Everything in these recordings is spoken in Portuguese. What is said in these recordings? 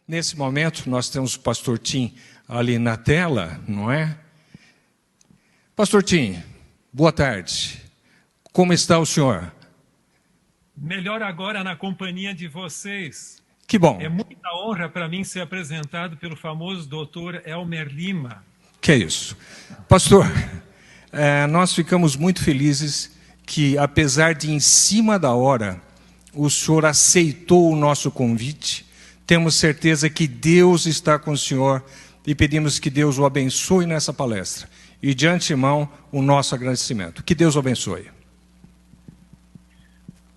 Nesse momento, nós temos o pastor Tim ali na tela, não é? Pastor Tim, boa tarde. Como está o senhor? Melhor agora na companhia de vocês. Que bom. É muita honra para mim ser apresentado pelo famoso doutor Elmer Lima. Que é isso. Pastor, nós ficamos muito felizes que, apesar de em cima da hora, o senhor aceitou o nosso convite. Temos certeza que Deus está com o senhor e pedimos que Deus o abençoe nessa palestra. E de antemão, o nosso agradecimento. Que Deus o abençoe.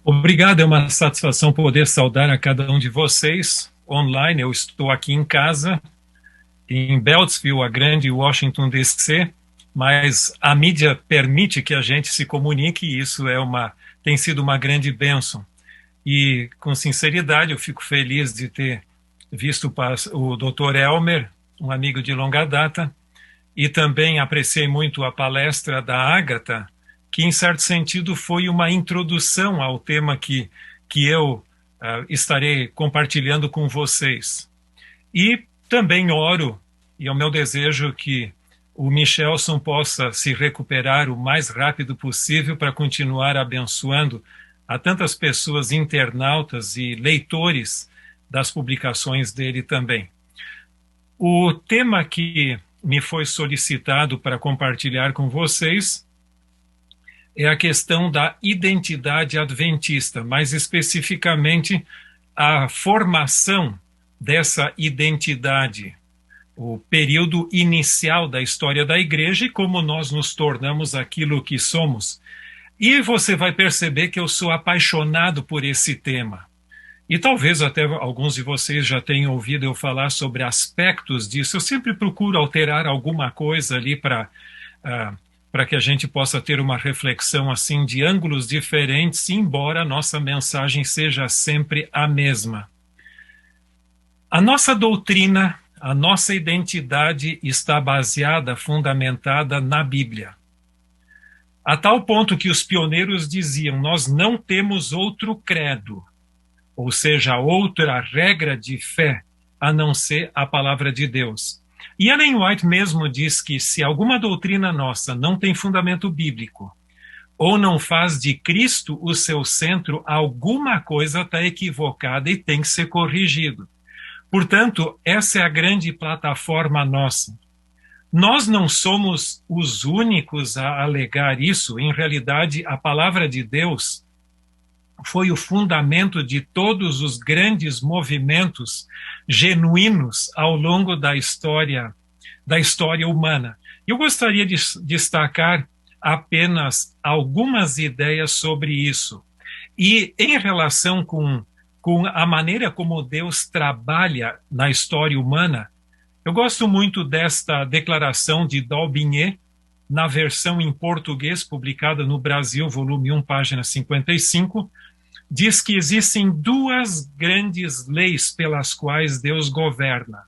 Obrigado, é uma satisfação poder saudar a cada um de vocês online. Eu estou aqui em casa, em Beltsville, a grande Washington, D.C., mas a mídia permite que a gente se comunique e isso tem sido uma grande bênção. E, com sinceridade, eu fico feliz de ter visto o Dr. Elmer, um amigo de longa data, e também apreciei muito a palestra da Ágata, que, em certo sentido, foi uma introdução ao tema que eu estarei compartilhando com vocês. E também oro, e é o meu desejo que o Michelson possa se recuperar o mais rápido possível para continuar abençoando a tantas pessoas internautas e leitores das publicações dele também. O tema que me foi solicitado para compartilhar com vocês é a questão da identidade adventista, mais especificamente a formação dessa identidade, o período inicial da história da igreja e como nós nos tornamos aquilo que somos. E você vai perceber que eu sou apaixonado por esse tema. E talvez até alguns de vocês já tenham ouvido eu falar sobre aspectos disso. Eu sempre procuro alterar alguma coisa ali para que a gente possa ter uma reflexão assim de ângulos diferentes, embora a nossa mensagem seja sempre a mesma. A nossa doutrina, a nossa identidade está baseada, fundamentada na Bíblia. A tal ponto que os pioneiros diziam, nós não temos outro credo, ou seja, outra regra de fé, a não ser a palavra de Deus. E Ellen White mesmo diz que se alguma doutrina nossa não tem fundamento bíblico, ou não faz de Cristo o seu centro, alguma coisa está equivocada e tem que ser corrigido. Portanto, essa é a grande plataforma nossa. Nós não somos os únicos a alegar isso. Em realidade, a palavra de Deus foi o fundamento de todos os grandes movimentos genuínos ao longo da história humana. Eu gostaria de destacar apenas algumas ideias sobre isso. E em relação com a maneira como Deus trabalha na história humana, eu gosto muito desta declaração de D'Aubigné, na versão em português, publicada no Brasil, volume 1, página 55, diz que existem duas grandes leis pelas quais Deus governa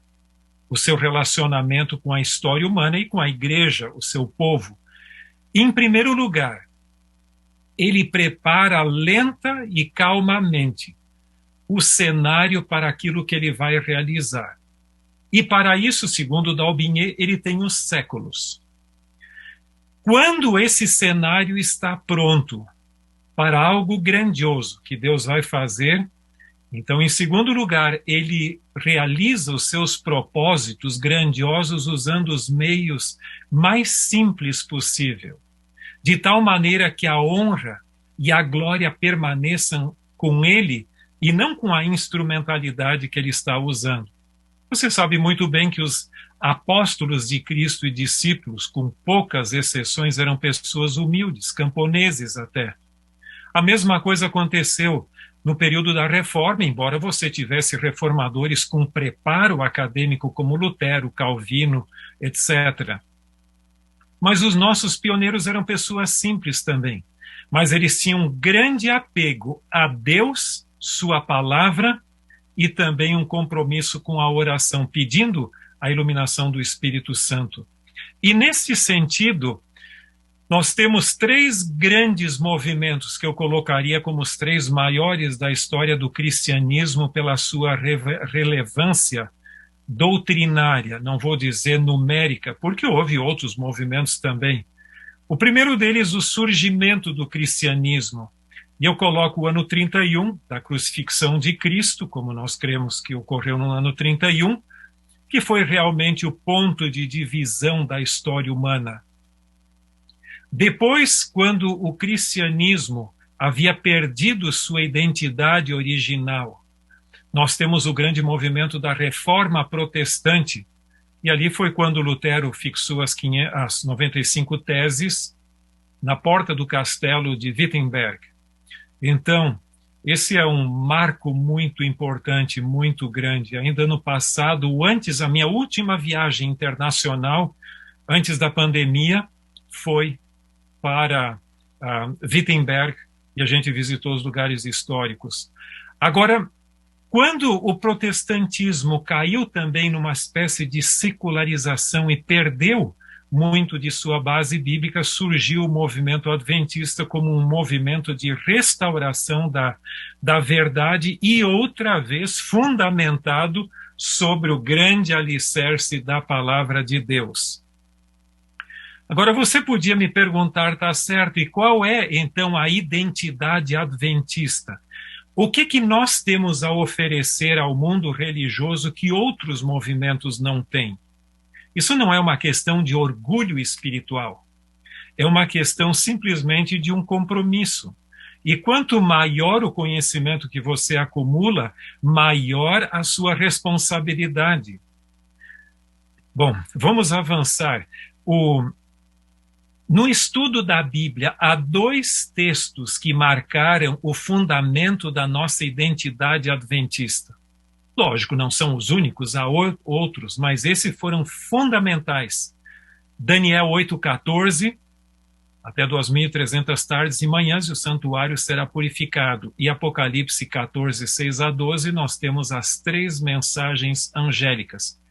o seu relacionamento com a história humana e com a igreja, o seu povo. Em primeiro lugar, ele prepara lenta e calmamente o cenário para aquilo que ele vai realizar. E para isso, segundo D'Aubigné, ele tem os séculos. Quando esse cenário está pronto para algo grandioso que Deus vai fazer, então, em segundo lugar, ele realiza os seus propósitos grandiosos usando os meios mais simples possível, de tal maneira que a honra e a glória permaneçam com ele e não com a instrumentalidade que ele está usando. Você sabe muito bem que os apóstolos de Cristo e discípulos, com poucas exceções, eram pessoas humildes, camponeses até. A mesma coisa aconteceu no período da Reforma, embora você tivesse reformadores com preparo acadêmico como Lutero, Calvino, etc. Mas os nossos pioneiros eram pessoas simples também. Mas eles tinham um grande apego a Deus, sua palavra, e também um compromisso com a oração, pedindo a iluminação do Espírito Santo. E nesse sentido, Nós temos três grandes movimentos que eu colocaria como os três maiores da história do cristianismo pela sua relevância doutrinária, não vou dizer numérica, porque houve outros movimentos também. O primeiro deles, o surgimento do cristianismo. E eu coloco o ano 31, da crucifixão de Cristo, como nós cremos que ocorreu no ano 31, que foi realmente o ponto de divisão da história humana. Depois, quando o cristianismo havia perdido sua identidade original, nós temos o grande movimento da Reforma Protestante, e ali foi quando Lutero fixou as 95 teses na porta do castelo de Wittenberg. Então, esse é um marco muito importante, muito grande. Ainda no passado, a minha última viagem internacional, antes da pandemia, foi para Wittenberg, e a gente visitou os lugares históricos. Agora, quando o protestantismo caiu também numa espécie de secularização e perdeu muito de sua base bíblica, surgiu o movimento adventista como um movimento de restauração da verdade e outra vez fundamentado sobre o grande alicerce da palavra de Deus. Agora, você podia me perguntar, tá certo, e qual é, então, a identidade adventista? O que nós temos a oferecer ao mundo religioso que outros movimentos não têm? Isso não é uma questão de orgulho espiritual. É uma questão simplesmente de um compromisso. E quanto maior o conhecimento que você acumula, maior a sua responsabilidade. Bom, vamos avançar. No estudo da Bíblia, há dois textos que marcaram o fundamento da nossa identidade adventista. Lógico, não são os únicos, há outros, mas esses foram fundamentais. Daniel 8,14, até 2.300 tardes e manhãs e o santuário será purificado. E Apocalipse 14, 6 a 12, nós temos as três mensagens angélicas.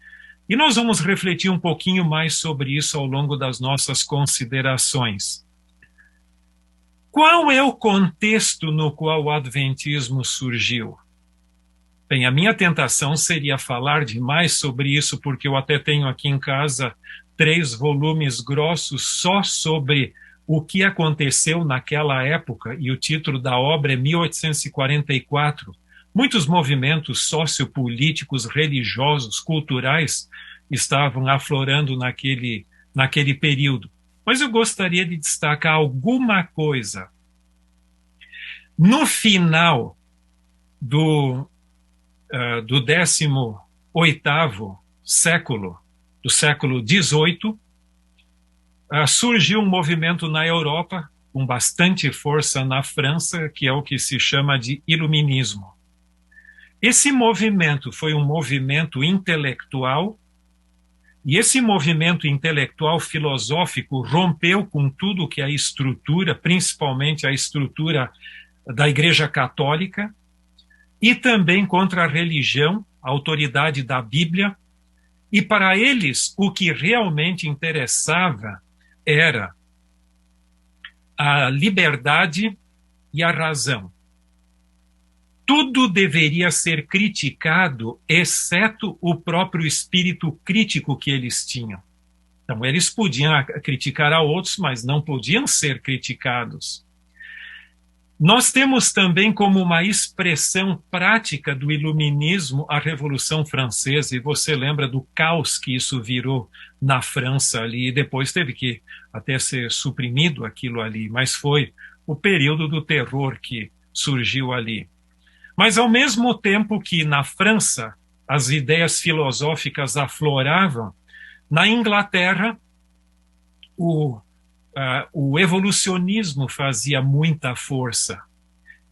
E nós vamos refletir um pouquinho mais sobre isso ao longo das nossas considerações. Qual é o contexto no qual o adventismo surgiu? Bem, a minha tentação seria falar demais sobre isso, porque eu até tenho aqui em casa 3 volumes grossos só sobre o que aconteceu naquela época, e o título da obra é 1844. Muitos movimentos sociopolíticos, religiosos, culturais estavam aflorando naquele período. Mas eu gostaria de destacar alguma coisa. No final do 18º século, do século XVIII, surgiu um movimento na Europa, com bastante força na França, que é o que se chama de iluminismo. Esse movimento foi um movimento intelectual, e esse movimento intelectual filosófico rompeu com tudo que é a estrutura, principalmente a estrutura da Igreja Católica, e também contra a religião, a autoridade da Bíblia, e para eles o que realmente interessava era a liberdade e a razão. Tudo deveria ser criticado, exceto o próprio espírito crítico que eles tinham. Então, eles podiam criticar a outros, mas não podiam ser criticados. Nós temos também como uma expressão prática do iluminismo a Revolução Francesa, e você lembra do caos que isso virou na França ali, e depois teve que até ser suprimido aquilo ali, mas foi o período do terror que surgiu ali. Mas ao mesmo tempo que na França as ideias filosóficas afloravam, na Inglaterra o evolucionismo fazia muita força.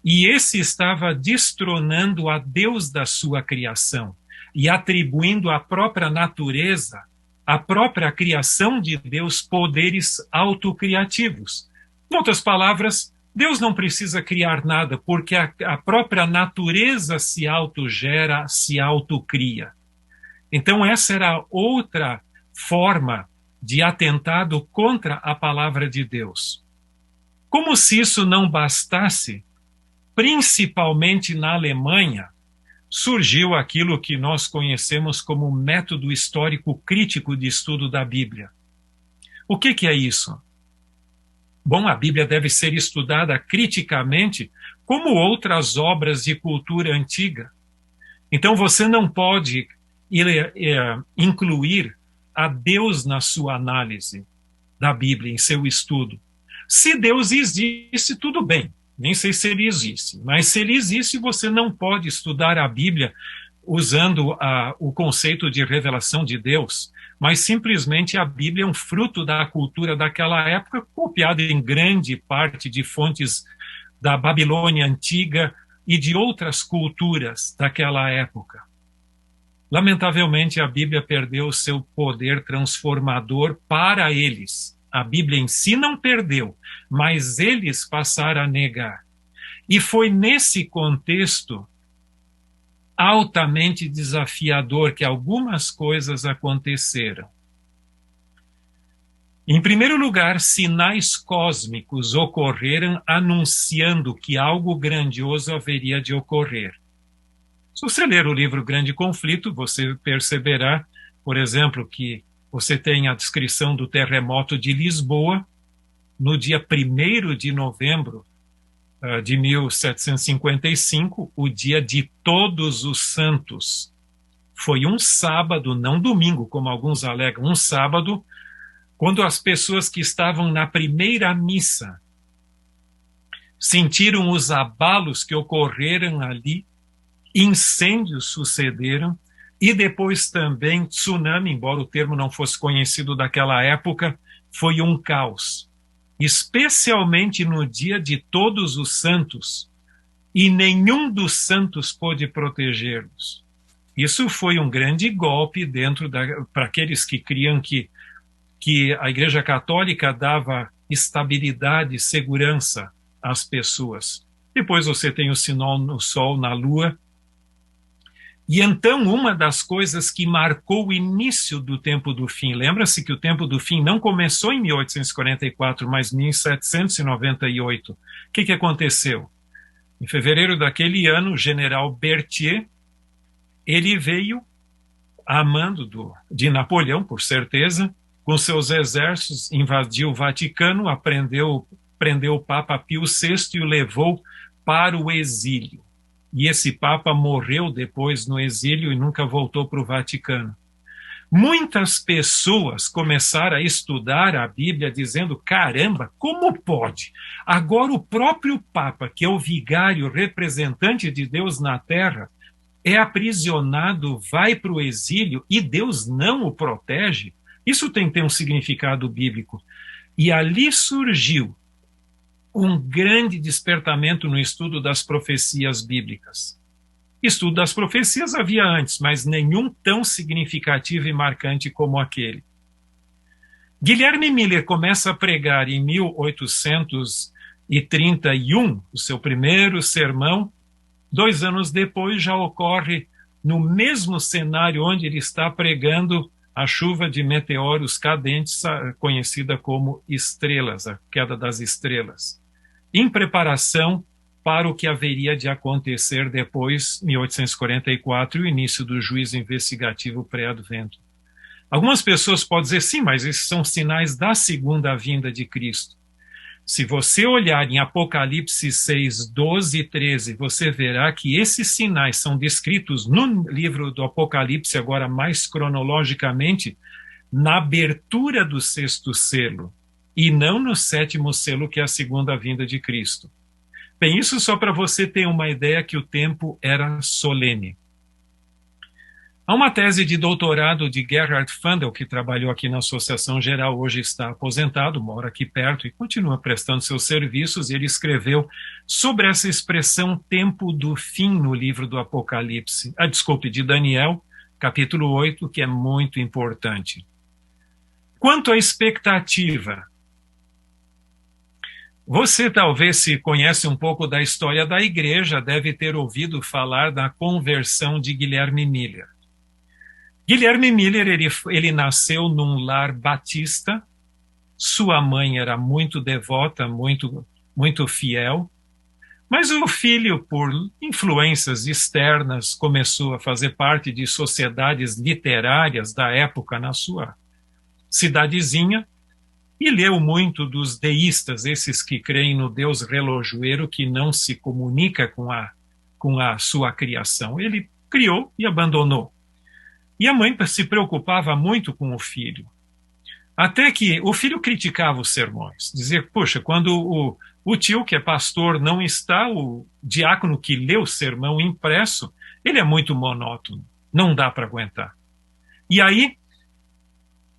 E esse estava destronando a Deus da sua criação e atribuindo à própria natureza, à própria criação de Deus, poderes autocriativos. Em outras palavras, Deus não precisa criar nada, porque a própria natureza se autogera, se autocria. Então essa era outra forma de atentado contra a palavra de Deus. Como se isso não bastasse, principalmente na Alemanha, surgiu aquilo que nós conhecemos como método histórico crítico de estudo da Bíblia. O que é isso? Bom, a Bíblia deve ser estudada criticamente como outras obras de cultura antiga. Então você não pode incluir a Deus na sua análise da Bíblia, em seu estudo. Se Deus existe, tudo bem. Nem sei se ele existe, mas se ele existe, você não pode estudar a Bíblia usando o conceito de revelação de Deus, mas simplesmente a Bíblia é um fruto da cultura daquela época, copiada em grande parte de fontes da Babilônia antiga e de outras culturas daquela época. Lamentavelmente, a Bíblia perdeu o seu poder transformador para eles. A Bíblia em si não perdeu, mas eles passaram a negar. E foi nesse contexto altamente desafiador que algumas coisas aconteceram. Em primeiro lugar, sinais cósmicos ocorreram anunciando que algo grandioso haveria de ocorrer. Se você ler o livro Grande Conflito, você perceberá, por exemplo, que você tem a descrição do terremoto de Lisboa, no dia 1º de novembro de 1755, o dia de Todos os Santos. Foi um sábado, não domingo, como alguns alegam, um sábado, quando as pessoas que estavam na primeira missa sentiram os abalos que ocorreram ali, incêndios sucederam, e depois também tsunami, embora o termo não fosse conhecido daquela época, foi um caos. Especialmente no dia de Todos os Santos, e nenhum dos santos pôde protegê-los. Isso foi um grande golpe para aqueles que criam que a Igreja Católica dava estabilidade e segurança às pessoas. Depois você tem o sinal no Sol, na Lua. E então, uma das coisas que marcou o início do tempo do fim, lembra-se que o tempo do fim não começou em 1844, mas em 1798. O que aconteceu? Em fevereiro daquele ano, o general Berthier, ele veio a mando de Napoleão, por certeza, com seus exércitos, invadiu o Vaticano, prendeu o Papa Pio VI e o levou para o exílio. E esse Papa morreu depois no exílio e nunca voltou para o Vaticano. Muitas pessoas começaram a estudar a Bíblia dizendo, caramba, como pode? Agora o próprio Papa, que é o vigário representante de Deus na Terra, é aprisionado, vai para o exílio e Deus não o protege? Isso tem que ter um significado bíblico. E ali surgiu um grande despertamento no estudo das profecias bíblicas. Estudo das profecias havia antes, mas nenhum tão significativo e marcante como aquele. Guilherme Miller começa a pregar em 1831, o seu primeiro sermão. 2 anos depois já ocorre, no mesmo cenário onde ele está pregando, a chuva de meteoros cadentes, conhecida como estrelas, a queda das estrelas, em preparação para o que haveria de acontecer depois, 1844, e o início do juízo investigativo pré-advento. Algumas pessoas podem dizer, sim, mas esses são sinais da segunda vinda de Cristo. Se você olhar em Apocalipse 6, 12 e 13, você verá que esses sinais são descritos no livro do Apocalipse, agora mais cronologicamente, na abertura do 6º selo, e não no 7º selo, que é a segunda vinda de Cristo. Bem, isso só para você ter uma ideia que o tempo era solene. Há uma tese de doutorado de Gerhard Fandel, que trabalhou aqui na Associação Geral, hoje está aposentado, mora aqui perto e continua prestando seus serviços, e ele escreveu sobre essa expressão tempo do fim no livro do Apocalipse, de Daniel, capítulo 8, que é muito importante. Quanto à expectativa, você talvez, se conhece um pouco da história da igreja, deve ter ouvido falar da conversão de Guilherme Miller. Guilherme Miller, ele nasceu num lar batista. Sua mãe era muito devota, muito fiel. Mas o filho, por influências externas, começou a fazer parte de sociedades literárias da época na sua cidadezinha e leu muito dos deístas, esses que creem no Deus relojoeiro que não se comunica com a sua criação. Ele criou e abandonou. E a mãe se preocupava muito com o filho. Até que o filho criticava os sermões, dizia, poxa, quando o tio, que é pastor, não está, o diácono que lê o sermão impresso, ele é muito monótono, não dá para aguentar. E aí,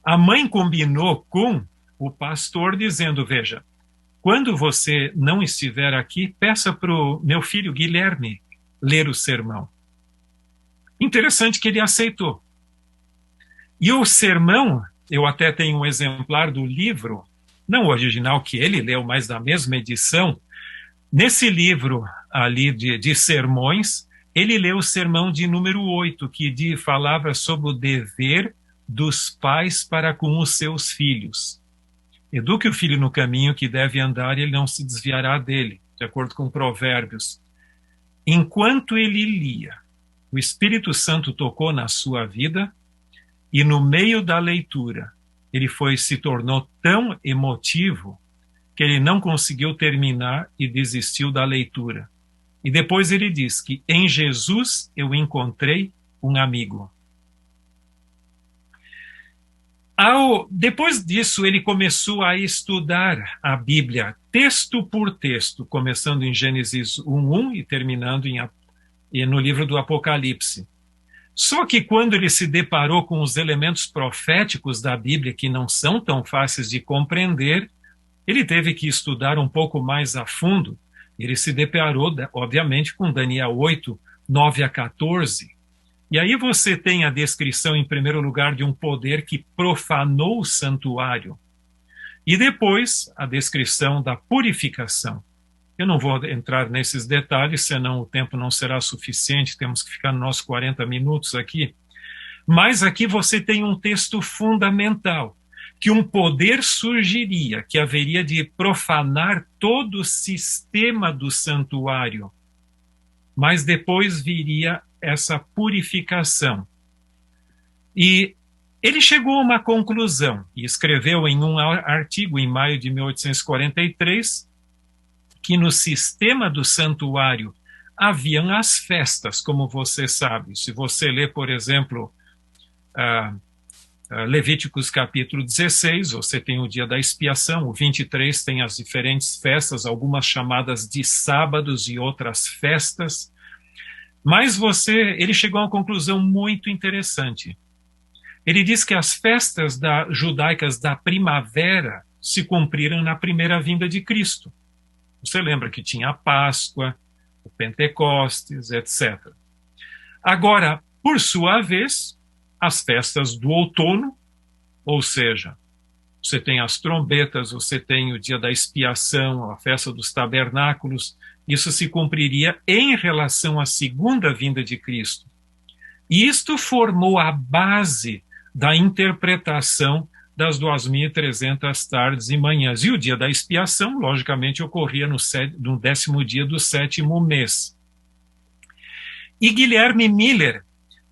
a mãe combinou com o pastor, dizendo, veja, quando você não estiver aqui, peça para o meu filho Guilherme ler o sermão. Interessante que ele aceitou. E o sermão, eu até tenho um exemplar do livro, não o original que ele leu, mas da mesma edição. Nesse livro ali de sermões, ele leu o sermão de número 8, que falava sobre o dever dos pais para com os seus filhos. Eduque o filho no caminho que deve andar e ele não se desviará dele, de acordo com Provérbios. Enquanto ele lia, o Espírito Santo tocou na sua vida e no meio da leitura, ele se tornou tão emotivo que ele não conseguiu terminar e desistiu da leitura. E depois ele diz que em Jesus eu encontrei um amigo. Depois disso, ele começou a estudar a Bíblia, texto por texto, começando em Gênesis 1:1 e terminando no livro do Apocalipse. Só que quando ele se deparou com os elementos proféticos da Bíblia, que não são tão fáceis de compreender, ele teve que estudar um pouco mais a fundo. Ele se deparou, obviamente, com Daniel 8:9-14. E aí você tem a descrição, em primeiro lugar, de um poder que profanou o santuário. E depois, a descrição da purificação. Eu não vou entrar nesses detalhes, senão o tempo não será suficiente, temos que ficar nos nossos 40 minutos aqui. Mas aqui você tem um texto fundamental, que um poder surgiria, que haveria de profanar todo o sistema do santuário. Mas depois viria essa purificação. E ele chegou a uma conclusão, e escreveu em um artigo em maio de 1843, que no sistema do santuário haviam as festas, como você sabe. Se você lê, por exemplo, Levíticos capítulo 16, você tem o dia da expiação, o 23 tem as diferentes festas, algumas chamadas de sábados e outras festas. Mas ele chegou a uma conclusão muito interessante. Ele diz que as festas judaicas da primavera se cumpriram na primeira vinda de Cristo. Você lembra que tinha a Páscoa, o Pentecostes, etc. Agora, por sua vez, as festas do outono, ou seja, você tem as trombetas, você tem o dia da expiação, a festa dos tabernáculos, isso se cumpriria em relação à segunda vinda de Cristo. E isto formou a base da interpretação das 2.300 tardes e manhãs. E o dia da expiação, logicamente, ocorria no 10º dia do 7º mês. E Guilherme Miller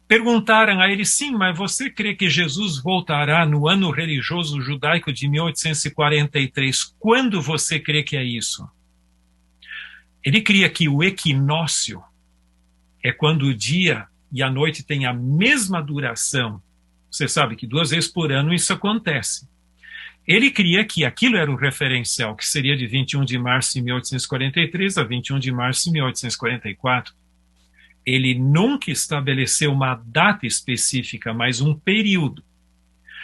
perguntaram a ele, sim, mas você crê que Jesus voltará no ano religioso judaico de 1843? Quando você crê que é isso? Ele cria que o equinócio é quando o dia e a noite têm a mesma duração. Você sabe que 2 vezes por ano isso acontece. Ele cria que aquilo era o referencial, que seria de 21 de março de 1843 a 21 de março de 1844. Ele nunca estabeleceu uma data específica, mas um período.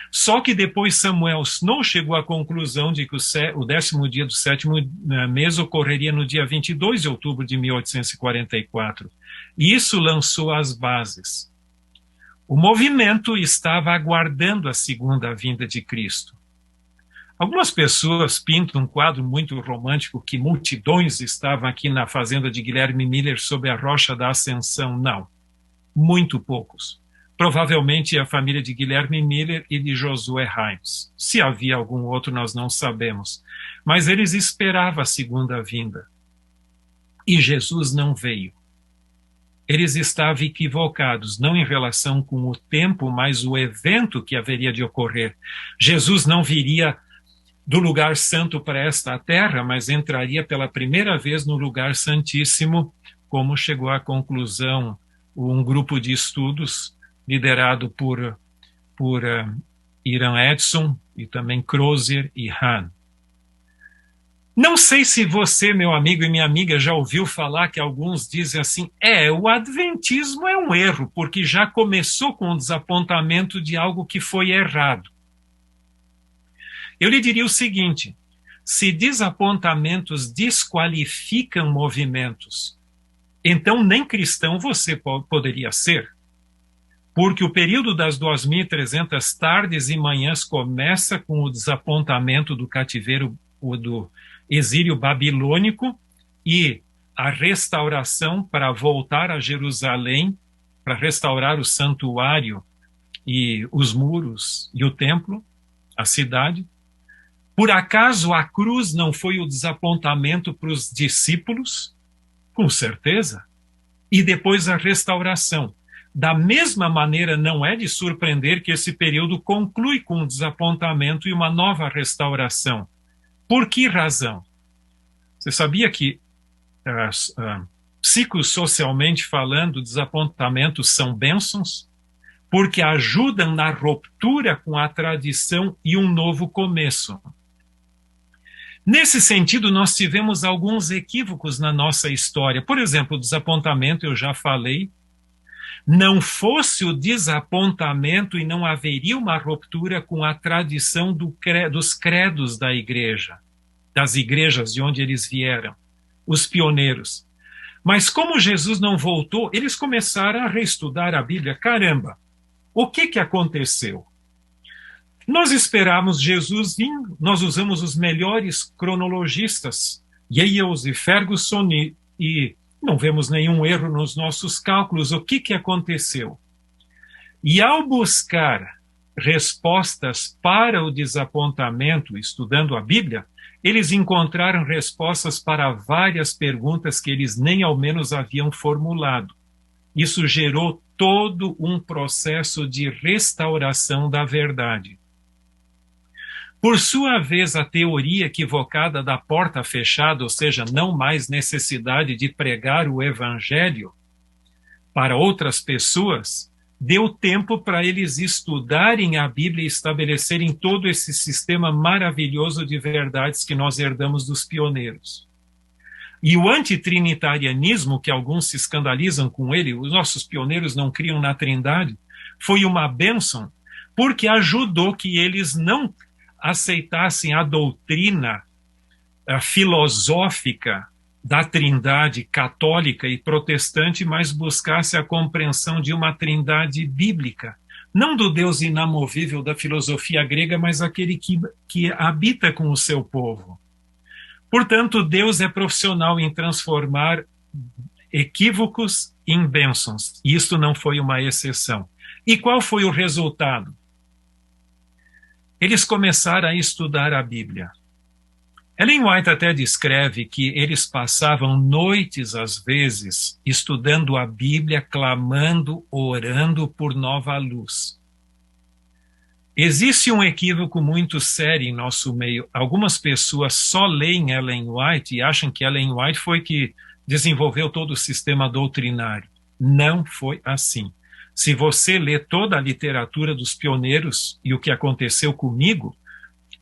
Só que depois Samuel Snow chegou à conclusão de que o 10º dia do 7º mês ocorreria no dia 22 de outubro de 1844. E isso lançou as bases. O movimento estava aguardando a segunda vinda de Cristo. Algumas pessoas pintam um quadro muito romântico que multidões estavam aqui na fazenda de Guilherme Miller sob a rocha da Ascensão. Não, muito poucos. provavelmente a família de Guilherme Miller e de Josué Himes. Se havia algum outro, nós não sabemos. Mas eles esperavam a segunda vinda. E Jesus não veio. Eles estavam equivocados, não em relação com o tempo, mas o evento que haveria de ocorrer. Jesus não viria do lugar santo para esta terra, mas entraria pela primeira vez no lugar santíssimo, como chegou à conclusão um grupo de estudos liderado por Iran Edson e também Crozier e Hahn. Não sei se você, meu amigo e minha amiga, já ouviu falar que alguns dizem assim, o adventismo é um erro, porque já começou com o desapontamento de algo que foi errado. Eu lhe diria o seguinte, se desapontamentos desqualificam movimentos, então nem cristão você poderia ser, porque o período das 2.300 tardes e manhãs começa com o desapontamento do cativeiro, do exílio babilônico e a restauração para voltar a Jerusalém, para restaurar o santuário e os muros e o templo, a cidade. Por acaso a cruz não foi o desapontamento para os discípulos? Com certeza. E depois a restauração. Da mesma maneira, não é de surpreender que esse período conclui com um desapontamento e uma nova restauração. Por que razão? Você sabia que, psicossocialmente falando, desapontamentos são bênçãos? Porque ajudam na ruptura com a tradição e um novo começo. Nesse sentido, nós tivemos alguns equívocos na nossa história. Por exemplo, o desapontamento, eu já falei. Não fosse o desapontamento e não haveria uma ruptura com a tradição dos credos da igreja, das igrejas de onde eles vieram, os pioneiros. Mas como Jesus não voltou, eles começaram a reestudar a Bíblia. Caramba, o que aconteceu? Nós esperávamos Jesus vir, nós usamos os melhores cronologistas, Yales e Ferguson, e não vemos nenhum erro nos nossos cálculos. O que aconteceu? E ao buscar respostas para o desapontamento, estudando a Bíblia, eles encontraram respostas para várias perguntas que eles nem ao menos haviam formulado. Isso gerou todo um processo de restauração da verdade. Por sua vez, a teoria equivocada da porta fechada, ou seja, não mais necessidade de pregar o evangelho para outras pessoas, deu tempo para eles estudarem a Bíblia e estabelecerem todo esse sistema maravilhoso de verdades que nós herdamos dos pioneiros. E o antitrinitarianismo, que alguns se escandalizam com ele, os nossos pioneiros não criam na Trindade, foi uma bênção, porque ajudou que eles não aceitassem a doutrina filosófica da Trindade católica e protestante, mas buscasse a compreensão de uma Trindade bíblica, não do Deus inamovível da filosofia grega, mas aquele que habita com o seu povo. Portanto, Deus é profissional em transformar equívocos em bênçãos, e isto não foi uma exceção. E qual foi o resultado? Eles começaram a estudar a Bíblia. Ellen White até descreve que eles passavam noites, às vezes, estudando a Bíblia, clamando, orando por nova luz. Existe um equívoco muito sério em nosso meio. Algumas pessoas só leem Ellen White e acham que Ellen White foi que desenvolveu todo o sistema doutrinário. Não foi assim. Se você lê toda a literatura dos pioneiros e o que aconteceu comigo,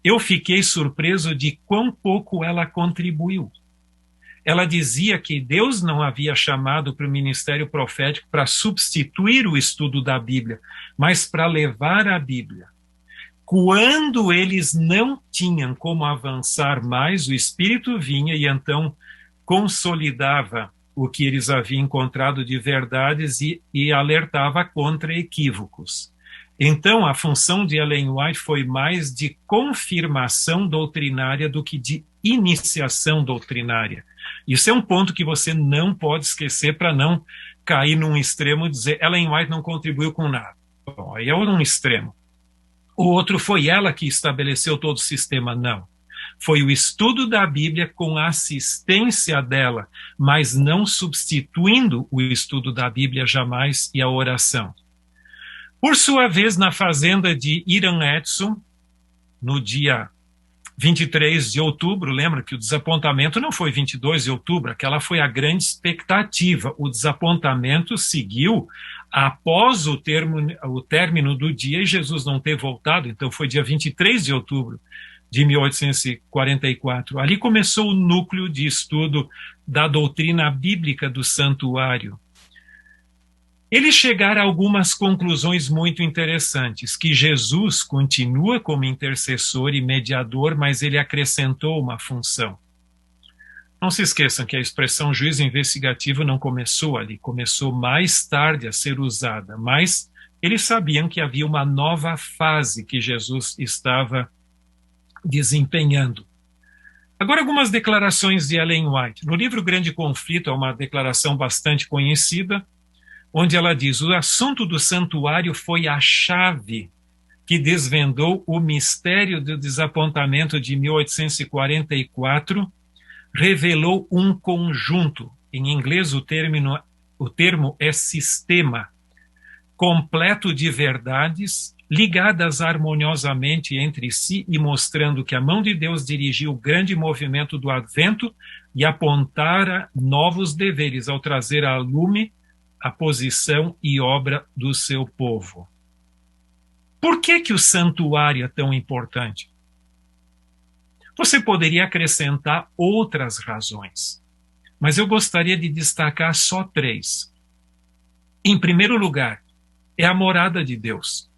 eu fiquei surpreso de quão pouco ela contribuiu. Ela dizia que Deus não havia chamado para o ministério profético para substituir o estudo da Bíblia, mas para levar a Bíblia. Quando eles não tinham como avançar mais, o Espírito vinha e então consolidava o que eles haviam encontrado de verdades e alertava contra equívocos. Então, a função de Ellen White foi mais de confirmação doutrinária do que de iniciação doutrinária. Isso é um ponto que você não pode esquecer para não cair num extremo e dizer Ellen White não contribuiu com nada. Bom, aí é um extremo. O outro foi ela que estabeleceu todo o sistema, não. Foi o estudo da Bíblia com a assistência dela, mas não substituindo o estudo da Bíblia jamais e a oração. Por sua vez, na fazenda de Hiram Edson, no dia 23 de outubro, lembra que o desapontamento não foi 22 de outubro, aquela foi a grande expectativa. O desapontamento seguiu após o término do dia e Jesus não ter voltado, então foi dia 23 de outubro de 1844. Ali começou o núcleo de estudo da doutrina bíblica do santuário. Eles chegaram a algumas conclusões muito interessantes, que Jesus continua como intercessor e mediador, mas ele acrescentou uma função. Não se esqueçam que a expressão juiz investigativo não começou ali, começou mais tarde a ser usada, mas eles sabiam que havia uma nova fase que Jesus estava desempenhando. Agora, algumas declarações de Ellen White. No livro Grande Conflito, é uma declaração bastante conhecida, onde ela diz: o assunto do santuário foi a chave que desvendou o mistério do desapontamento de 1844, revelou um conjunto, em inglês o termo é sistema, completo de verdades, ligadas harmoniosamente entre si e mostrando que a mão de Deus dirigiu o grande movimento do advento e apontara novos deveres ao trazer à lume a posição e obra do seu povo. Por que o santuário é tão importante? Você poderia acrescentar outras razões, mas eu gostaria de destacar só 3. Em primeiro lugar, é a morada de Deus.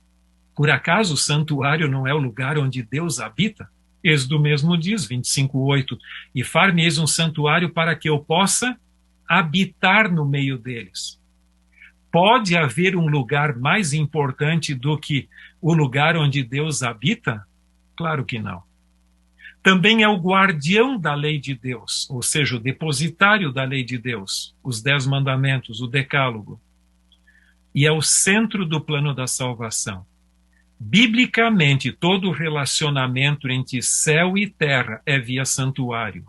Por acaso o santuário não é o lugar onde Deus habita? Êxodo mesmo diz, 25:8, e far-me-eis um santuário para que eu possa habitar no meio deles. Pode haver um lugar mais importante do que o lugar onde Deus habita? Claro que não. Também é o guardião da lei de Deus, ou seja, o depositário da lei de Deus, os 10 mandamentos, o decálogo. E é o centro do plano da salvação. Biblicamente, todo relacionamento entre céu e terra é via santuário.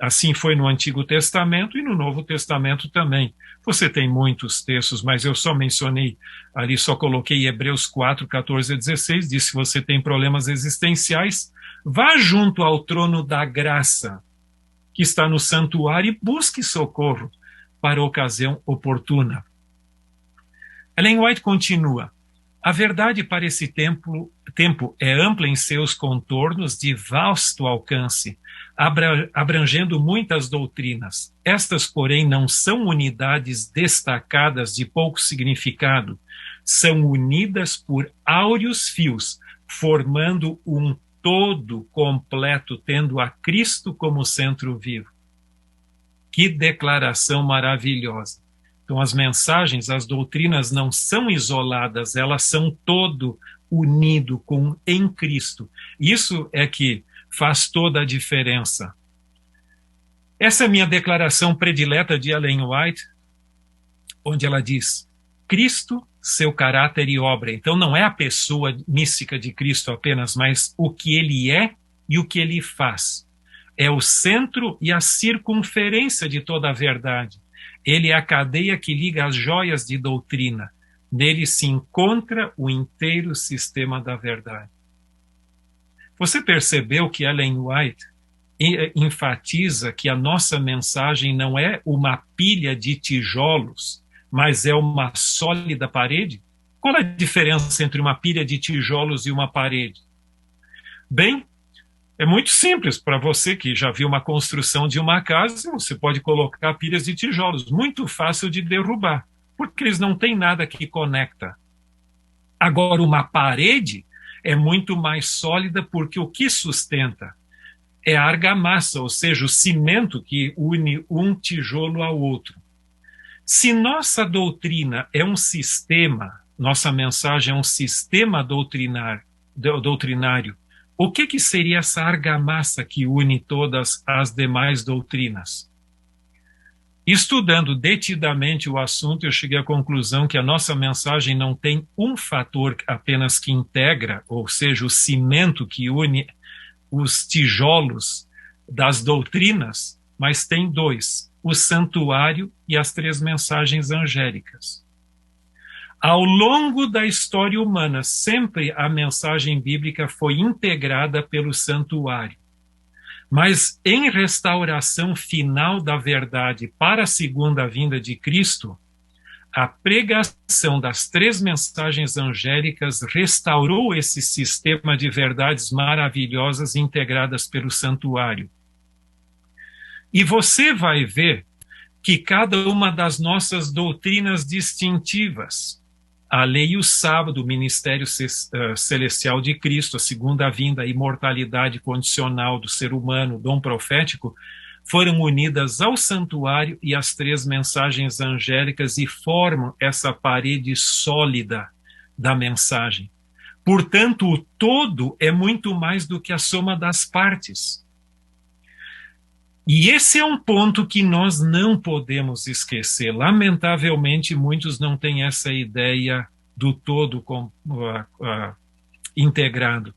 Assim foi no Antigo Testamento e no Novo Testamento também. Você tem muitos textos, mas eu só mencionei, ali só coloquei Hebreus 4, 14 a 16, diz: se você tem problemas existenciais, vá junto ao trono da graça, que está no santuário, e busque socorro para a ocasião oportuna. Ellen White continua: a verdade para esse tempo é ampla em seus contornos, de vasto alcance, abrangendo muitas doutrinas. Estas, porém, não são unidades destacadas de pouco significado, são unidas por áureos fios, formando um todo completo, tendo a Cristo como centro vivo. Que declaração maravilhosa! Então, as mensagens, as doutrinas não são isoladas, elas são todo unido em Cristo. Isso é que faz toda a diferença. Essa é a minha declaração predileta de Ellen White, onde ela diz: Cristo, seu caráter e obra. Então, não é a pessoa mística de Cristo apenas, mas o que ele é e o que ele faz. É o centro e a circunferência de toda a verdade. Ele é a cadeia que liga as joias de doutrina. Nele se encontra o inteiro sistema da verdade. Você percebeu que Ellen White enfatiza que a nossa mensagem não é uma pilha de tijolos, mas é uma sólida parede? Qual é a diferença entre uma pilha de tijolos e uma parede? Bem, é muito simples. Para você que já viu uma construção de uma casa, você pode colocar pilhas de tijolos, muito fácil de derrubar, porque eles não têm nada que conecta. Agora, uma parede é muito mais sólida, porque o que sustenta é a argamassa, ou seja, o cimento que une um tijolo ao outro. Se nossa doutrina é um sistema, nossa mensagem é um sistema doutrinário, o que seria essa argamassa que une todas as demais doutrinas? Estudando detidamente o assunto, eu cheguei à conclusão que a nossa mensagem não tem um fator apenas que integra, ou seja, o cimento que une os tijolos das doutrinas, mas tem dois: o santuário e as três mensagens angélicas. Ao longo da história humana, sempre a mensagem bíblica foi integrada pelo santuário. Mas em restauração final da verdade para a segunda vinda de Cristo, a pregação das três mensagens angélicas restaurou esse sistema de verdades maravilhosas integradas pelo santuário. E você vai ver que cada uma das nossas doutrinas distintivas, a lei e o sábado, o ministério celestial de Cristo, a segunda vinda, a imortalidade condicional do ser humano, o dom profético, foram unidas ao santuário e às três mensagens angélicas e formam essa parede sólida da mensagem. Portanto, o todo é muito mais do que a soma das partes. E esse é um ponto que nós não podemos esquecer. Lamentavelmente, muitos não têm essa ideia do todo integrado.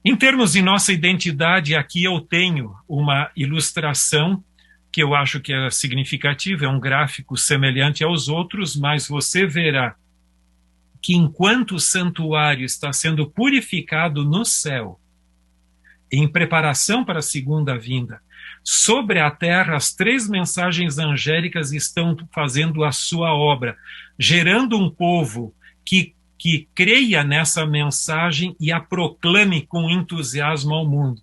Em termos de nossa identidade, aqui eu tenho uma ilustração que eu acho que é significativa, é um gráfico semelhante aos outros, mas você verá que enquanto o santuário está sendo purificado no céu, em preparação para a segunda vinda, sobre a terra, as três mensagens angélicas estão fazendo a sua obra, gerando um povo que creia nessa mensagem e a proclame com entusiasmo ao mundo.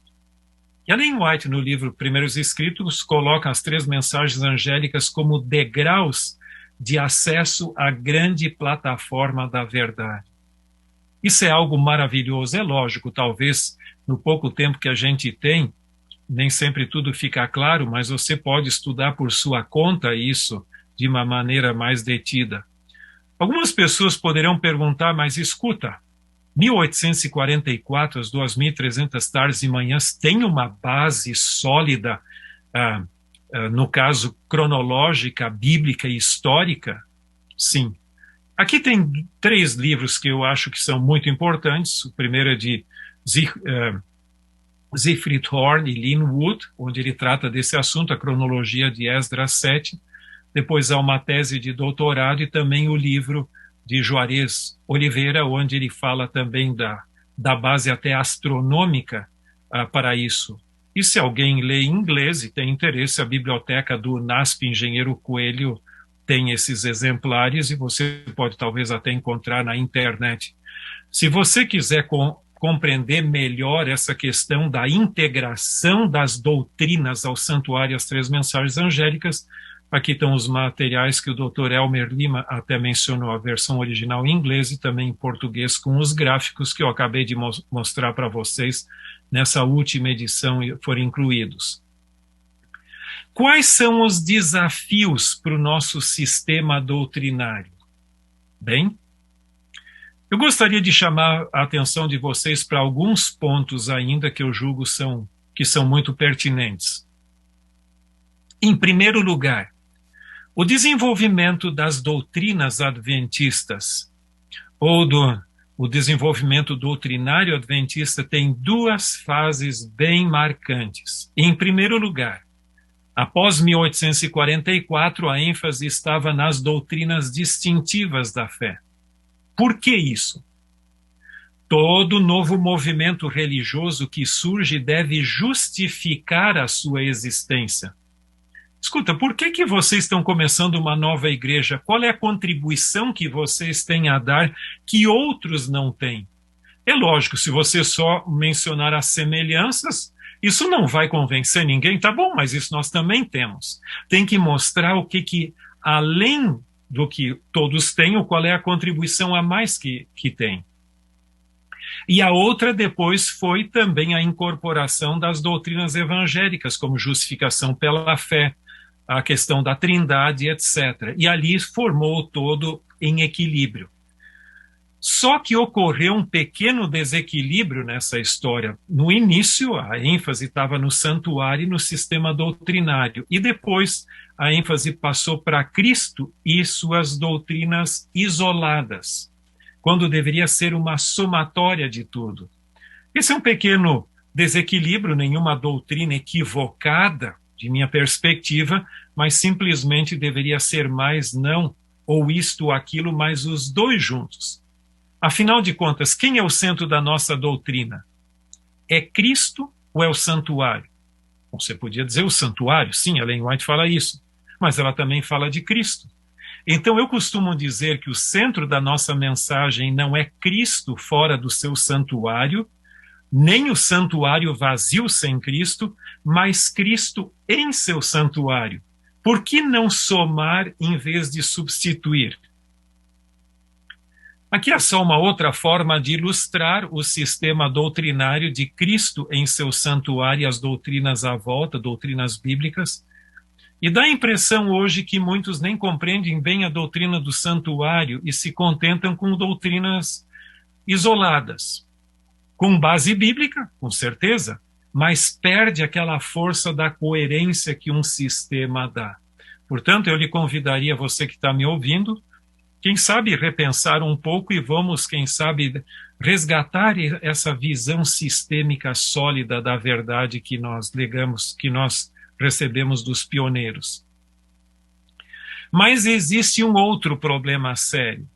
E Ellen White, no livro Primeiros Escritos, coloca as três mensagens angélicas como degraus de acesso à grande plataforma da verdade. Isso é algo maravilhoso, é lógico, talvez no pouco tempo que a gente tem, nem sempre tudo fica claro, mas você pode estudar por sua conta isso de uma maneira mais detida. Algumas pessoas poderão perguntar, mas escuta, 1844, as 2.300 tardes e manhãs, tem uma base sólida, no caso cronológica, bíblica e histórica? Sim. Aqui tem 3 livros que eu acho que são muito importantes. O primeiro é de Siegfried Horn e Lynn Wood, onde ele trata desse assunto, a cronologia de Esdras 7. Depois há uma tese de doutorado e também o livro de Juarez Oliveira, onde ele fala também da base até astronômica para isso. E se alguém lê em inglês e tem interesse, a biblioteca do NASP Engenheiro Coelho tem esses exemplares e você pode talvez até encontrar na internet. Se você quiser compreender melhor essa questão da integração das doutrinas ao santuário e às três mensagens angélicas, aqui estão os materiais que o Dr. Elmer Lima até mencionou, a versão original em inglês e também em português, com os gráficos que eu acabei de mostrar para vocês nessa última edição foram incluídos. Quais são os desafios para o nosso sistema doutrinário? Bem, eu gostaria de chamar a atenção de vocês para alguns pontos ainda que eu julgo que são muito pertinentes. Em primeiro lugar, o desenvolvimento das doutrinas adventistas, ou o desenvolvimento doutrinário adventista, tem 2 fases bem marcantes. Em primeiro lugar, após 1844, a ênfase estava nas doutrinas distintivas da fé. Por que isso? Todo novo movimento religioso que surge deve justificar a sua existência. Escuta, por que vocês estão começando uma nova igreja? Qual é a contribuição que vocês têm a dar que outros não têm? É lógico, se você só mencionar as semelhanças, isso não vai convencer ninguém, tá bom, mas isso nós também temos. Tem que mostrar o que além do que todos têm, qual é a contribuição a mais que tem. E a outra depois foi também a incorporação das doutrinas evangélicas, como justificação pela fé, a questão da trindade, etc. E ali formou todo em equilíbrio. Só que ocorreu um pequeno desequilíbrio nessa história. No início, a ênfase estava no santuário e no sistema doutrinário, e depois a ênfase passou para Cristo e suas doutrinas isoladas, quando deveria ser uma somatória de tudo. Esse é um pequeno desequilíbrio, nenhuma doutrina equivocada, de minha perspectiva, mas simplesmente deveria ser mais não, ou isto ou aquilo, mas os dois juntos. Afinal de contas, quem é o centro da nossa doutrina? É Cristo ou é o santuário? Bom, você podia dizer o santuário, sim, Ellen White fala isso, mas ela também fala de Cristo. Então eu costumo dizer que o centro da nossa mensagem não é Cristo fora do seu santuário, nem o santuário vazio sem Cristo, mas Cristo em seu santuário. Por que não somar em vez de substituir? Aqui é só uma outra forma de ilustrar o sistema doutrinário de Cristo em seu santuário e as doutrinas à volta, doutrinas bíblicas. E dá a impressão hoje que muitos nem compreendem bem a doutrina do santuário e se contentam com doutrinas isoladas. Com base bíblica, com certeza, mas perde aquela força da coerência que um sistema dá. Portanto, eu lhe convidaria, você que está me ouvindo, quem sabe repensar um pouco e vamos, quem sabe, resgatar essa visão sistêmica sólida da verdade que nós legamos, que nós recebemos dos pioneiros. Mas existe um outro problema sério.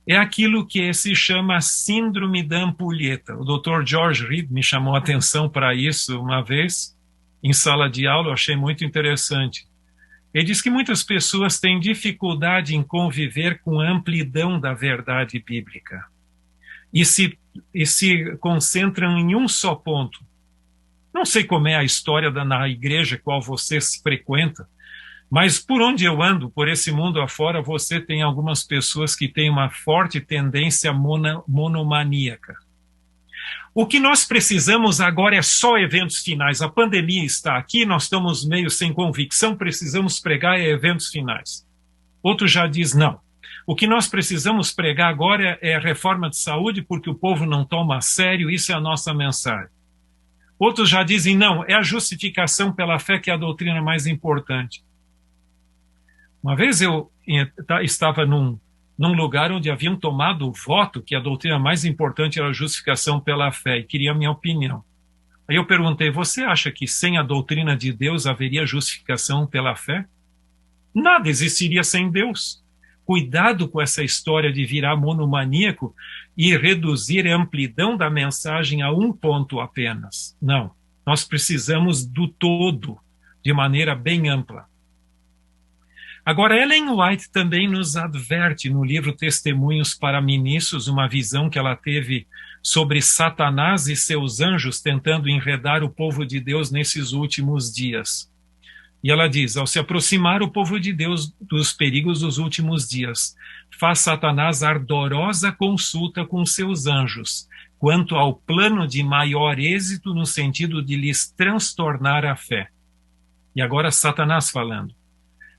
É aquilo que se chama síndrome da ampulheta. O Dr. George Reed me chamou a atenção para isso uma vez, em sala de aula, eu achei muito interessante. Ele diz que muitas pessoas têm dificuldade em conviver com a amplidão da verdade bíblica e se concentram em um só ponto. Não sei como é a história na igreja qual você se frequenta, mas por onde eu ando, por esse mundo afora, você tem algumas pessoas que têm uma forte tendência monomaníaca. O que nós precisamos agora é só eventos finais. A pandemia está aqui, nós estamos meio sem convicção, precisamos pregar eventos finais. Outro já diz não. O que nós precisamos pregar agora é a reforma de saúde, porque o povo não toma a sério, isso é a nossa mensagem. Outros já dizem não, é a justificação pela fé que é a doutrina mais importante. Uma vez eu estava num lugar onde haviam tomado o voto que a doutrina mais importante era a justificação pela fé, e queria a minha opinião. Aí eu perguntei, você acha que sem a doutrina de Deus haveria justificação pela fé? Nada existiria sem Deus. Cuidado com essa história de virar monomaníaco e reduzir a amplidão da mensagem a um ponto apenas. Não, nós precisamos do todo, de maneira bem ampla. Agora, Ellen White também nos adverte no livro Testemunhos para Ministros, uma visão que ela teve sobre Satanás e seus anjos tentando enredar o povo de Deus nesses últimos dias. E ela diz, ao se aproximar o povo de Deus dos perigos dos últimos dias, faz Satanás ardorosa consulta com seus anjos, quanto ao plano de maior êxito no sentido de lhes transtornar a fé. E agora Satanás falando.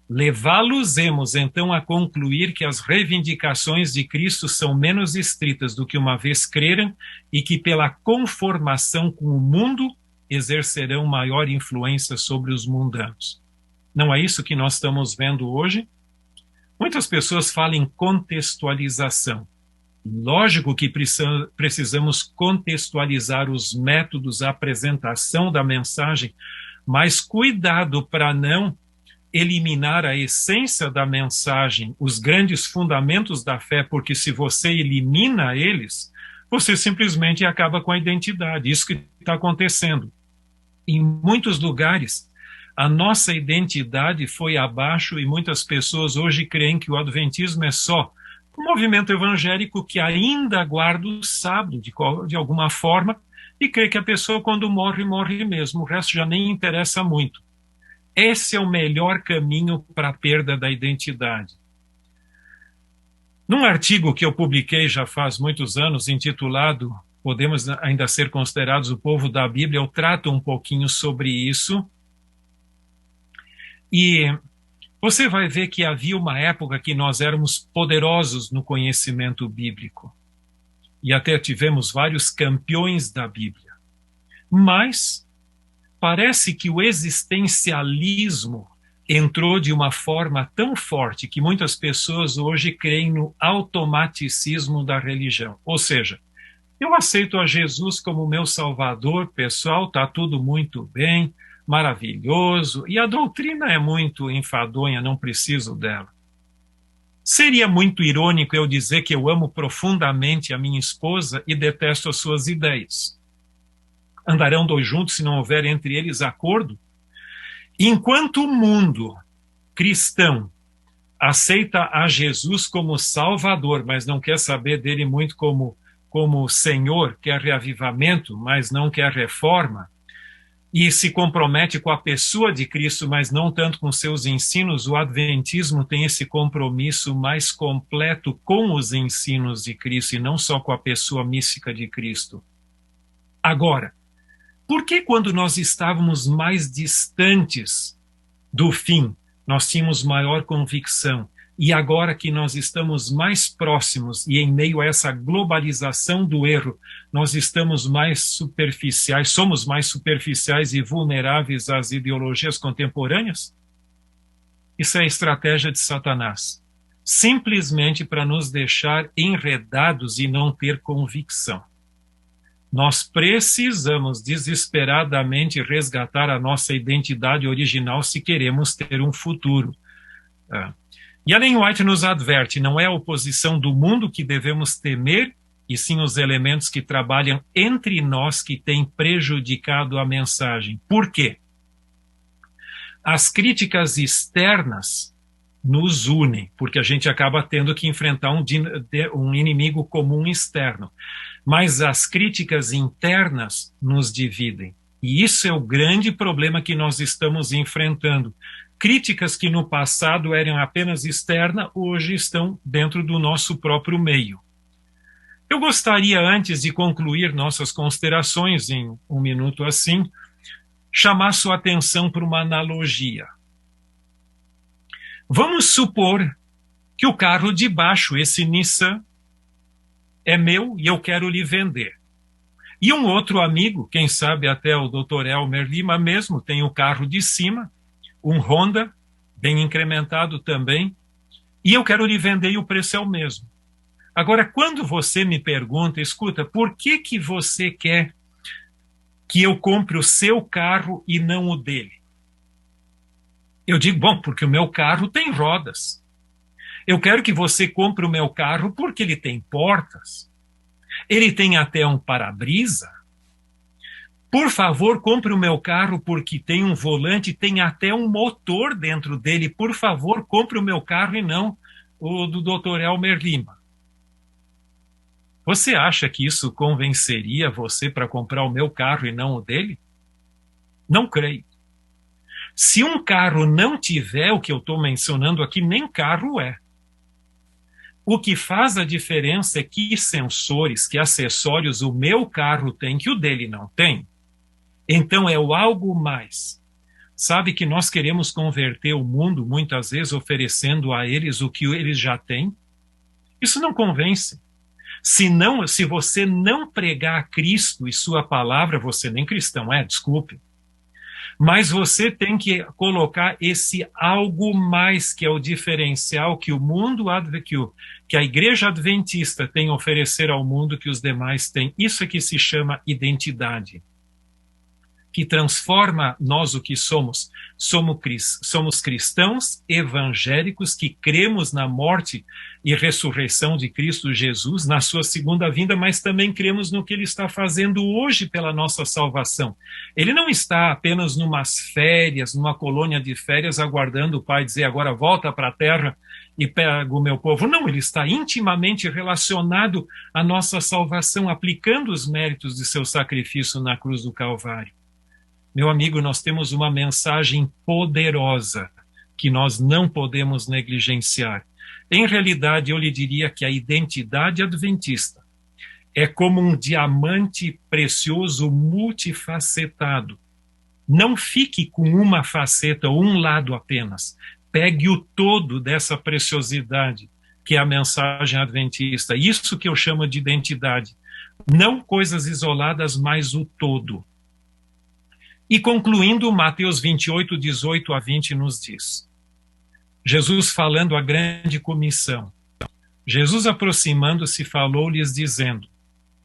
Levá-los-emos, então, a concluir que as reivindicações de Cristo são menos estritas do que uma vez creram e que, pela conformação com o mundo, exercerão maior influência sobre os mundanos. Não é isso que nós estamos vendo hoje? Muitas pessoas falam em contextualização. Lógico que precisamos contextualizar os métodos, a apresentação da mensagem, mas cuidado para não eliminar a essência da mensagem, os grandes fundamentos da fé, porque se você elimina eles, você simplesmente acaba com a identidade. Isso que está acontecendo. Em muitos lugares, a nossa identidade foi abaixo e muitas pessoas hoje creem que o adventismo é só um movimento evangélico que ainda guarda o sábado de alguma forma e crê que a pessoa quando morre, morre mesmo. O resto já nem interessa muito. Esse é o melhor caminho para a perda da identidade. Num artigo que eu publiquei já faz muitos anos, intitulado Podemos ainda ser considerados o povo da Bíblia, eu trato um pouquinho sobre isso. E você vai ver que havia uma época que nós éramos poderosos no conhecimento bíblico. E até tivemos vários campeões da Bíblia. Mas parece que o existencialismo entrou de uma forma tão forte que muitas pessoas hoje creem no automaticismo da religião. Ou seja, eu aceito a Jesus como meu salvador pessoal, está tudo muito bem, maravilhoso, e a doutrina é muito enfadonha, não preciso dela. Seria muito irônico eu dizer que eu amo profundamente a minha esposa e detesto as suas ideias. Andarão dois juntos se não houver entre eles acordo? Enquanto o mundo cristão aceita a Jesus como Salvador, mas não quer saber dele muito como Senhor, quer reavivamento, mas não quer reforma, e se compromete com a pessoa de Cristo, mas não tanto com seus ensinos, o adventismo tem esse compromisso mais completo com os ensinos de Cristo e não só com a pessoa mística de Cristo. Agora, por que quando nós estávamos mais distantes do fim, nós tínhamos maior convicção? E agora que nós estamos mais próximos e em meio a essa globalização do erro, nós estamos mais superficiais, somos mais superficiais e vulneráveis às ideologias contemporâneas? Isso é a estratégia de Satanás. Simplesmente para nos deixar enredados e não ter convicção. Nós precisamos desesperadamente resgatar a nossa identidade original se queremos ter um futuro. E Ellen White nos adverte, não é a oposição do mundo que devemos temer, e sim os elementos que trabalham entre nós que têm prejudicado a mensagem. Por quê? As críticas externas nos unem, porque a gente acaba tendo que enfrentar um inimigo comum externo. Mas as críticas internas nos dividem. E isso é o grande problema que nós estamos enfrentando. Críticas que no passado eram apenas externas, hoje estão dentro do nosso próprio meio. Eu gostaria, antes de concluir nossas considerações em um minuto assim, chamar sua atenção para uma analogia. Vamos supor que o carro de baixo, esse Nissan, é meu e eu quero lhe vender. E um outro amigo, quem sabe até o Dr. Elmer Lima mesmo, tem o carro de cima, um Honda, bem incrementado também, e eu quero lhe vender e o preço é o mesmo. Agora, quando você me pergunta, escuta, por que você quer que eu compre o seu carro e não o dele? Eu digo, bom, porque o meu carro tem rodas. Eu quero que você compre o meu carro porque ele tem portas. Ele tem até um para-brisa. Por favor, compre o meu carro porque tem um volante, tem até um motor dentro dele. Por favor, compre o meu carro e não o do Dr. Elmer Lima. Você acha que isso convenceria você para comprar o meu carro e não o dele? Não creio. Se um carro não tiver o que eu estou mencionando aqui, nem carro é. O que faz a diferença é que sensores, que acessórios o meu carro tem que o dele não tem. Então é o algo mais. Sabe que nós queremos converter o mundo, muitas vezes oferecendo a eles o que eles já têm? Isso não convence. Se você não pregar Cristo e sua palavra, você nem cristão é, desculpe. Mas você tem que colocar esse algo mais, que é o diferencial que o mundo, que a igreja adventista tem a oferecer ao mundo que os demais têm. Isso é que se chama identidade, que transforma nós o que somos. Somos cristãos evangélicos que cremos na morte e ressurreição de Cristo Jesus, na sua segunda vinda, mas também cremos no que ele está fazendo hoje pela nossa salvação. Ele não está apenas numas férias, numa colônia de férias, aguardando o Pai dizer agora volta para a terra e pega o meu povo. Não, ele está intimamente relacionado à nossa salvação, aplicando os méritos de seu sacrifício na cruz do Calvário. Meu amigo, nós temos uma mensagem poderosa que nós não podemos negligenciar. Em realidade, eu lhe diria que a identidade adventista é como um diamante precioso multifacetado. Não fique com uma faceta ou um lado apenas. Pegue o todo dessa preciosidade, que é a mensagem adventista. Isso que eu chamo de identidade. Não coisas isoladas, mas o todo. E concluindo, Mateus 28, 18 a 20 nos diz, Jesus falando a grande comissão. Jesus aproximando-se falou-lhes dizendo,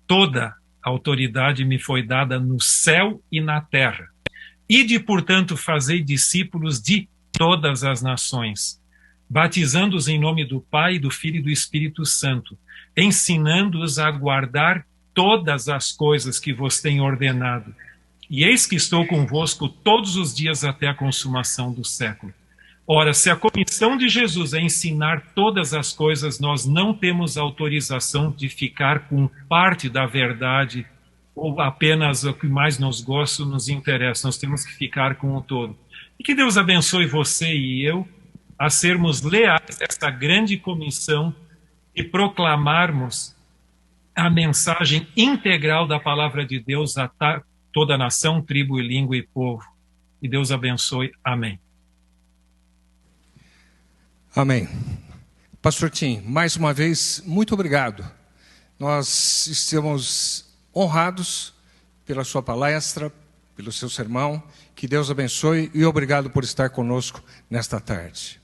toda autoridade me foi dada no céu e na terra. Ide, portanto, fazei discípulos de todas as nações, batizando-os em nome do Pai, do Filho e do Espírito Santo, ensinando-os a guardar todas as coisas que vos tenho ordenado. E eis que estou convosco todos os dias até a consumação do século. Ora, se a comissão de Jesus é ensinar todas as coisas, nós não temos autorização de ficar com parte da verdade ou apenas o que mais nos gosta, nos interessa. Nós temos que ficar com o todo. E que Deus abençoe você e eu a sermos leais a esta grande comissão e proclamarmos a mensagem integral da palavra de Deus a toda nação, tribo, língua e povo. E Deus abençoe. Amém. Amém. Pastor Tim, mais uma vez, muito obrigado. Nós estamos honrados pela sua palestra, pelo seu sermão. Que Deus abençoe e obrigado por estar conosco nesta tarde.